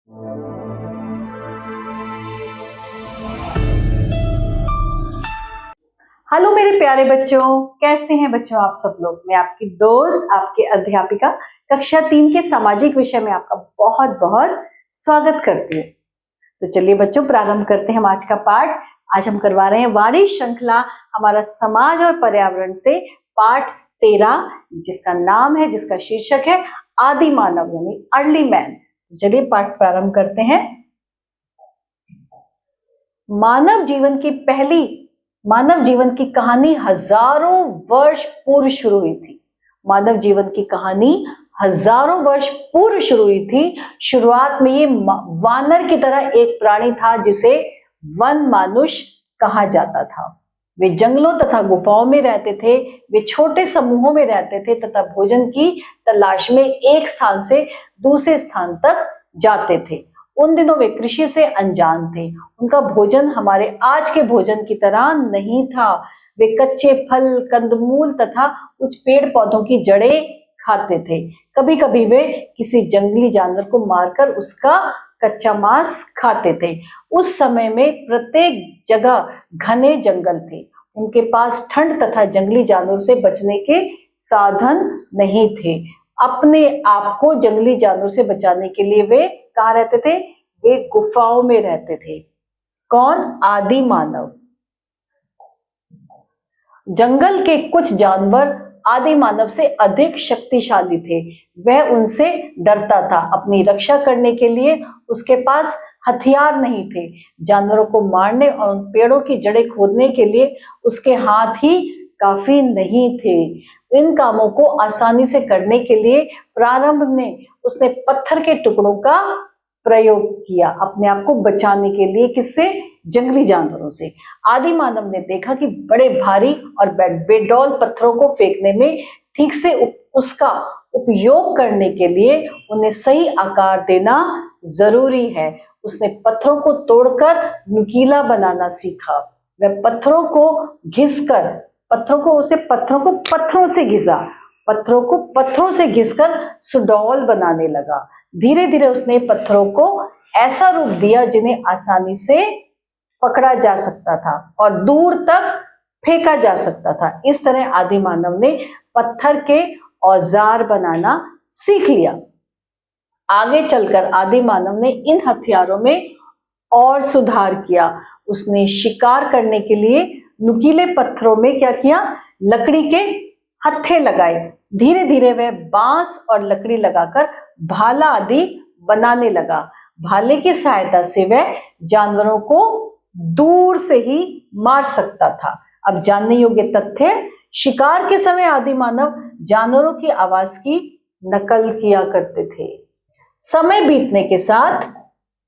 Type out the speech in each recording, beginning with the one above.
Hello मेरे प्यारे बच्चों, कैसे हैं बच्चों आप सब लोग। मैं आपकी दोस्त, आपकी अध्यापिका कक्षा 3 के सामाजिक विषय में आपका बहुत बहुत स्वागत करती हूँ। तो चलिए बच्चों, प्रारंभ करते हैं हम आज का पाठ। आज हम करवा रहे हैं वाणी श्रृंखला हमारा समाज और पर्यावरण से पाठ 13, जिसका नाम है, जिसका शीर्षक है आदि मानव यानी अर्ली मैन। चलिए पाठ प्रारंभ करते हैं। मानव जीवन की कहानी हजारों वर्ष पूर्व शुरू हुई थी। मानव जीवन की कहानी हजारों वर्ष पूर्व शुरू हुई थी। शुरुआत में ये वानर की तरह एक प्राणी था जिसे वन मानुष कहा जाता था। वे जंगलों तथा गुफाओं में रहते थे। वे छोटे समूहों में रहते थे तथा भोजन की तलाश में एक स्थान से दूसरे स्थान तक जाते थे। उन दिनों वे कृषि से अनजान थे। उनका भोजन हमारे आज के भोजन की तरह नहीं था। वे कच्चे फल, कंदमूल तथा कुछ पेड़ पौधों की जड़ें खाते थे। कभी कभी वे किसी जंगली जानवर को मारकर उसका कच्चा मांस खाते थे। उस समय में प्रत्येक जगह घने जंगल थे। उनके पास ठंड तथा जंगली जानवरों से बचने के साधन नहीं थे। अपने आप को जंगली जानवरों से बचाने के लिए वे कहाँ रहते थे? वे गुफाओं में रहते थे। कौन? आदि मानव। जंगल के कुछ जानवर आदि मानव से अधिक शक्तिशाली थे। वह उनसे डरता था। अपनी रक्षा करने के लिए उसके पास हथियार नहीं थे। जानवरों को मारने और उन पेड़ों की जड़ें खोदने के लिए उसके हाथ ही काफी नहीं थे। इन कामों को आसानी से करने के लिए प्रारंभ में उसने पत्थर के टुकड़ों का प्रयोग किया, अपने आप को बचाने के लिए। किससे? जंगली जानवरों से। आदि मानव ने देखा कि बड़े भारी और बेडौल पत्थरों को फेंकने में ठीक से उसका उपयोग करने के लिए उन्हें सही आकार देना जरूरी है। उसने पत्थरों को तोड़कर नुकीला बनाना सीखा। वह पत्थरों को पत्थरों से घिसकर सुडौल बनाने लगा। धीरे धीरे उसने पत्थरों को ऐसा रूप दिया जिन्हें आसानी से पकड़ा जा सकता था और दूर तक फेंका जा सकता था। इस तरह आदि मानव ने पत्थर के औजार बनाना सीख लिया। आगे चलकर आदि मानव ने इन हथियारों में और सुधार किया। उसने शिकार करने के लिए नुकीले पत्थरों में क्या किया? लकड़ी के हत्थे लगाए। धीरे धीरे वह बांस और लकड़ी लगाकर भाला आदि बनाने लगा। भाले की सहायता से वह जानवरों को दूर से ही मार सकता था। अब जानने योग्य तथ्य: शिकार के समय आदि मानव जानवरों की आवाज की नकल किया करते थे। समय बीतने के साथ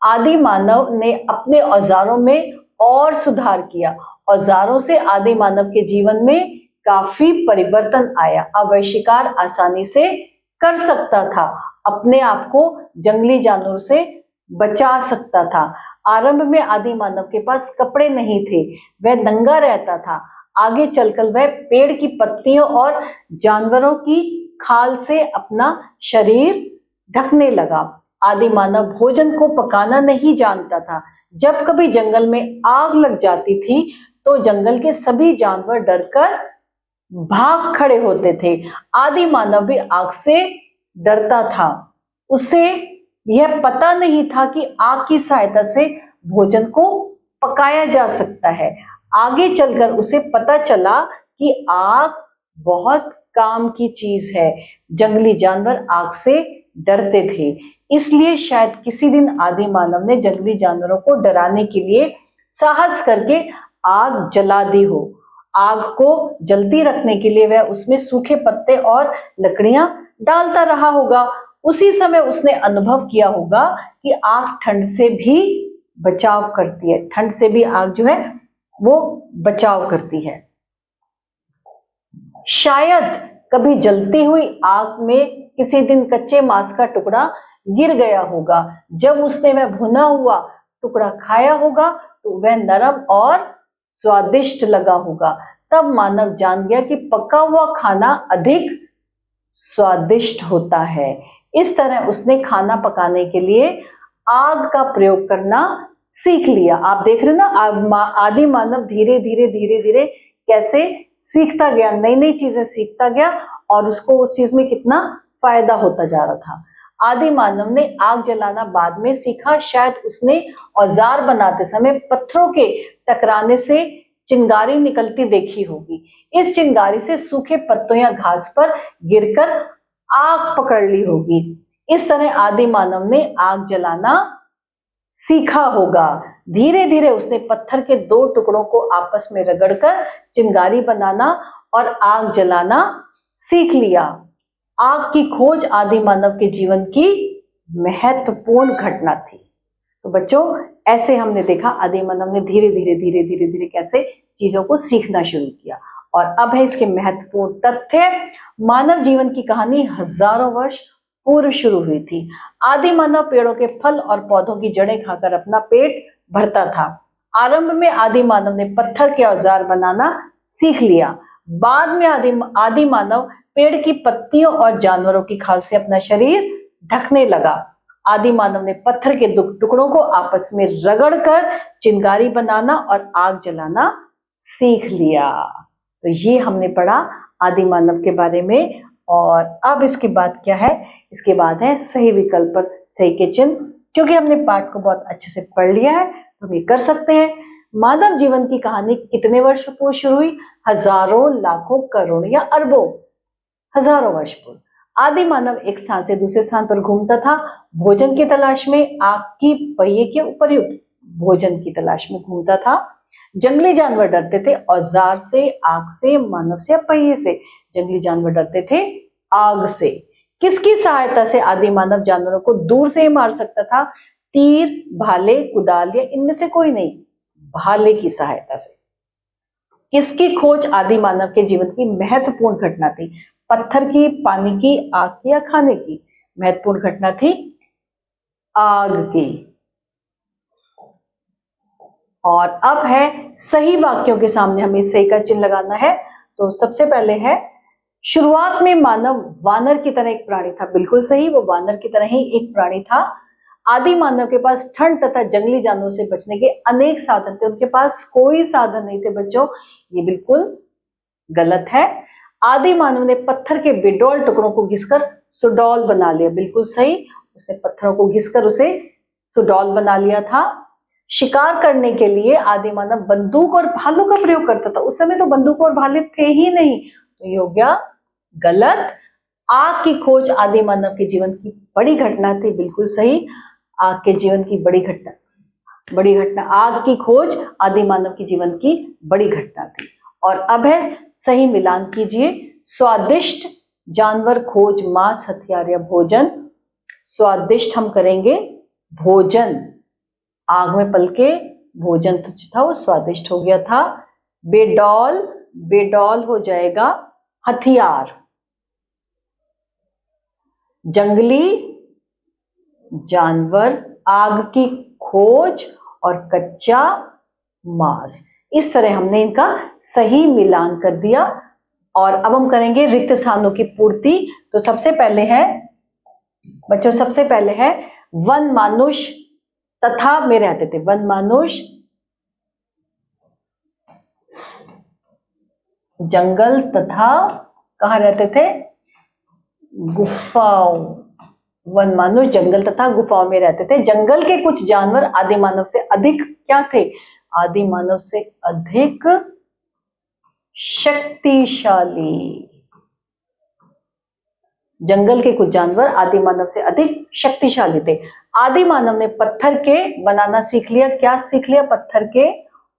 आदि मानव ने अपने औजारों में और सुधार किया। औजारों से आदि मानव के जीवन में काफी परिवर्तन आया। अब वह शिकार आसानी से कर सकता था, अपने आप को जंगली जानवरों से बचा सकता था। आरंभ में आदि मानव के पास कपड़े नहीं थे, वह नंगा रहता था। आगे चलकर वह पेड़ की पत्तियों और जानवरों की खाल से अपना शरीर ढकने लगा। आदि मानव भोजन को पकाना नहीं जानता था। जब कभी जंगल में आग लग जाती थी तो जंगल के सभी जानवर डरकर भाग खड़े होते थे। आदि मानव भी आग से डरता था। उसे यह पता नहीं था कि आग की सहायता से भोजन को पकाया जा सकता है। आगे चलकर उसे पता चला कि आग बहुत काम की चीज है। जंगली जानवर आग से डरते थे, इसलिए शायद किसी दिन आदि मानव ने जंगली जानवरों को डराने के लिए साहस करके आग जला दी हो। आग को जलती रखने के लिए वह उसमें सूखे पत्ते और लकड़ियां डालता रहा होगा। उसी समय उसने अनुभव किया होगा कि आग ठंड से भी बचाव करती है। ठंड से भी आग जो है वो बचाव करती है। शायद कभी जलती हुई आग में किसी दिन कच्चे मांस का टुकड़ा गिर गया होगा। जब उसने वह भुना हुआ टुकड़ा खाया होगा तो वह नरम और स्वादिष्ट लगा होगा। तब मानव जान गया कि पका हुआ खाना अधिक स्वादिष्ट होता है। इस तरह उसने खाना पकाने के लिए आग का प्रयोग करना सीख लिया। आप देख रहे हो ना, आदि मानव धीरे धीरे धीरे धीरे कैसे सीखता गया, नई नई चीजें सीखता गया और उसको उस चीज में कितना फायदा होता जा रहा था। आदि मानव ने आग जलाना बाद में सीखा। शायद उसने औजार बनाते समय पत्थरों के टकराने से चिंगारी निकलती देखी होगी। इस चिंगारी से सूखे पत्तों या घास पर गिरकर आग पकड़ ली होगी। इस तरह आदि मानव ने आग जलाना सीखा होगा। धीरे धीरे उसने पत्थर के दो टुकड़ों को आपस में रगड़कर चिंगारी बनाना और आग जलाना सीख लिया। आग की खोज आदि मानव के जीवन की महत्वपूर्ण घटना थी। तो बच्चों, ऐसे हमने देखा आदि मानव ने धीरे धीरे धीरे धीरे धीरे कैसे चीजों को सीखना शुरू किया। और अब है इसके महत्वपूर्ण तथ्य। मानव जीवन की कहानी हजारों वर्ष पूर्व शुरू हुई थी। आदि मानव पेड़ों के फल और पौधों की जड़ें खाकर अपना पेट भरता था। आरंभ में आदि मानव ने पत्थर के औजार बनाना सीख लिया। बाद में आदि मानव पेड़ की पत्तियों और जानवरों की खाल से अपना शरीर ढकने लगा। आदि मानव ने पत्थर के टुकड़ों को आपस में रगड़कर चिंगारी बनाना और आग जलाना सीख लिया। तो ये हमने पढ़ा आदि मानव के बारे में। और अब इसके बाद क्या है? इसके बाद है सही विकल्प पर सही के चिन्ह। क्योंकि हमने पाठ को बहुत अच्छे से पढ़ लिया है तो हम ये कर सकते हैं। मानव जीवन की कहानी कितने वर्ष पूर्व शुरू हुई? हजारों, लाखों, करोड़ों या अरबों, हजारों वर्ष पूर्व। आदि मानव एक स्थान से दूसरे स्थान पर घूमता था, भोजन की तलाश में। आग की पहिए के उपयुक्त भोजन की तलाश में घूमता था। जंगली जानवर डरते थे औजार से, आग से, मानव से या पहिए से। जंगली जानवर डरते थे आग से। किसकी सहायता से आदि मानव जानवरों को दूर से ही मार सकता था? तीर, भाले, कुदाल या इनमें से कोई नहीं, भाले की सहायता से। किसकी खोज आदि मानव के जीवन की महत्वपूर्ण घटना थी? पत्थर की, पानी की, आग की या खाने की? महत्वपूर्ण घटना थी आग की। और अब है सही वाक्यों के सामने हमें सही का चिन्ह लगाना है। तो सबसे पहले है शुरुआत में मानव वानर की तरह एक प्राणी था। बिल्कुल सही, वो वानर की तरह ही एक प्राणी था। आदि मानव के पास ठंड तथा जंगली जानवरों से बचने के अनेक साधन थे, उनके पास कोई साधन नहीं थे। बच्चों, ये बिल्कुल गलत है। आदि मानव ने पत्थर के बेडौल टुकड़ों को घिसकर सुडौल बना लिया। बिल्कुल सही, उसने पत्थरों को घिसकर उसे सुडौल बना लिया था। शिकार करने के लिए आदि मानव बंदूक और भालों का प्रयोग करता था। उस समय तो बंदूक और भाले थे ही नहीं, तो ये हो गया गलत। आग की खोज आदि मानव के जीवन की बड़ी घटना थी। बिल्कुल सही, आग के जीवन की बड़ी घटना आग की खोज आदि मानव के जीवन की बड़ी घटना थी। और अब है सही मिलान कीजिए। स्वादिष्ट जानवर खोज मांस, हथियार या भोजन। स्वादिष्ट हम करेंगे भोजन, आग में पल के भोजन तो जो था वो स्वादिष्ट हो गया था। बेडौल, बेडौल हो जाएगा हथियार। जंगली जानवर, आग की खोज और कच्चा मांस। इस तरह हमने इनका सही मिलान कर दिया। और अब हम करेंगे रिक्त स्थानों की पूर्ति। तो सबसे पहले है बच्चों, सबसे पहले है वन मानुष तथा में रहते थे। वन मानुष जंगल तथा कहाँ रहते थे? गुफाओं। वन मानुष जंगल तथा गुफाओं में रहते थे। जंगल के कुछ जानवर आदि मानव से अधिक क्या थे? आदि मानव से अधिक शक्तिशाली। जंगल के कुछ जानवर आदि मानव से अधिक शक्तिशाली थे। आदि मानव ने पत्थर के बनाना सीख लिया। क्या सीख लिया? पत्थर के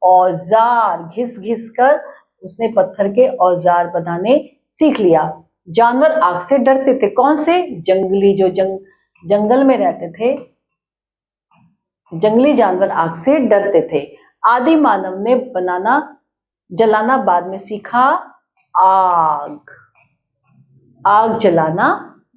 औजार। घिस घिस कर उसने पत्थर के औजार बनाने सीख लिया। जानवर आग से डरते थे। कौन से? जंगली, जो जंगल में रहते थे, जंगली जानवर आग से डरते थे। आदि मानव ने बनाना जलाना बाद में सीखा। आग जलाना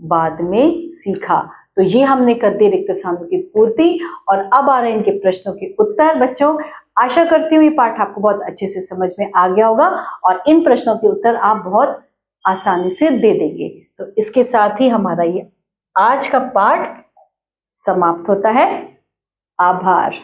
बाद में सीखा। तो ये हमने कर दी रिक्त स्थानों की पूर्ति। और अब आ रहे हैं इनके प्रश्नों के उत्तर। बच्चों, आशा करती हूँ ये पाठ आपको बहुत अच्छे से समझ में आ गया होगा और इन प्रश्नों के उत्तर आप बहुत आसानी से दे देंगे। तो इसके साथ ही हमारा ये आज का पाठ समाप्त होता है। आभार।